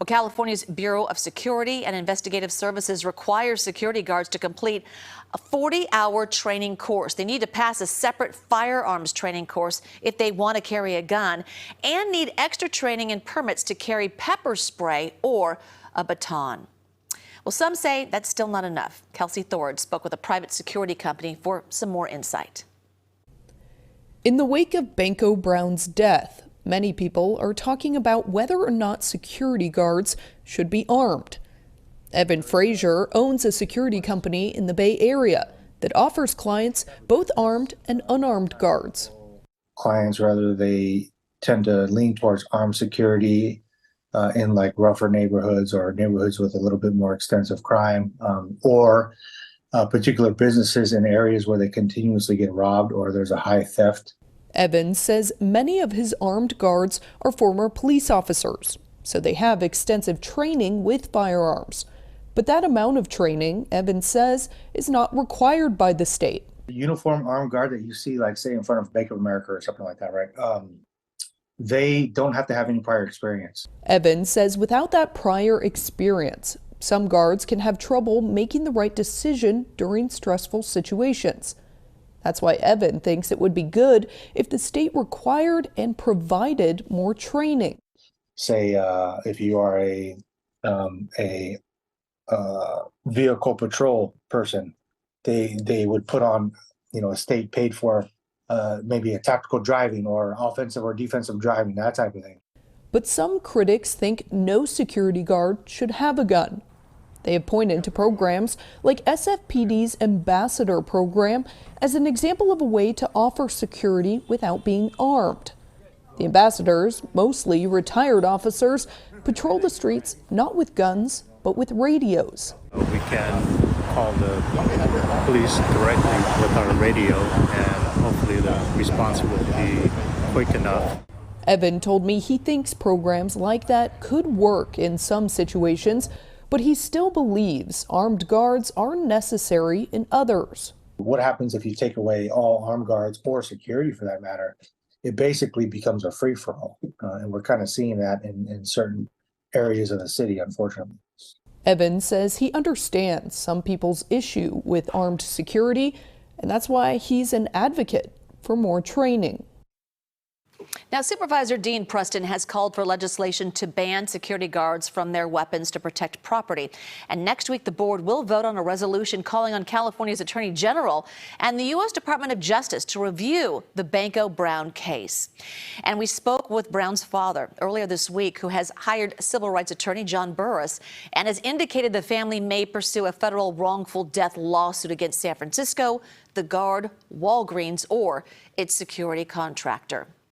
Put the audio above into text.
Well, California's Bureau of Security and Investigative Services requires security guards to complete a 40-hour training course. They need to pass a separate firearms training course if they want to carry a gun, and need extra training and permits to carry pepper spray or a baton. Well, some say that's still not enough. Kelsi Thorud spoke with a private security company for some more insight. In the wake of Banko Brown's death, many people are talking about whether or not security guards should be armed. Evan Frazier owns a security company in the Bay Area that offers clients both armed and unarmed guards. Clients, rather, they tend to lean towards armed security in like rougher neighborhoods or neighborhoods with a little bit more extensive crime, or particular businesses in areas where they continuously get robbed or there's a high theft. Evans says many of his armed guards are former police officers, so they have extensive training with firearms. But that amount of training, Evans says, is not required by the state. The uniform armed guard that you see, like say in front of Bank of America or something like that, right? They don't have to have any prior experience. Evans says without that prior experience, some guards can have trouble making the right decision during stressful situations. That's why Evan thinks it would be good if the state required and provided more training. Say if you are a vehicle patrol person, they would put on, a state paid for maybe a tactical driving or offensive or defensive driving, that type of thing. But some critics think no security guard should have a gun. They have pointed to programs like SFPD's Ambassador program as an example of a way to offer security without being armed. The ambassadors, mostly retired officers, patrol the streets not with guns, but with radios. We can call the police directly with our radio, and hopefully the response will be quick enough. Evan told me he thinks programs like that could work in some situations, but he still believes armed guards are necessary in others. What happens if you take away all armed guards or security for that matter? It basically becomes a free-for-all, and we're kind of seeing that in certain areas of the city, unfortunately. Evan says he understands some people's issue with armed security, and that's why he's an advocate for more training. Now, Supervisor Dean Preston has called for legislation to ban security guards from their weapons to protect property. And next week, the board will vote on a resolution calling on California's Attorney General and the U.S. Department of Justice to review the Banko Brown case. And we spoke with Brown's father earlier this week, who has hired civil rights attorney John Burris and has indicated the family may pursue a federal wrongful death lawsuit against San Francisco, the guard, Walgreens, or its security contractor.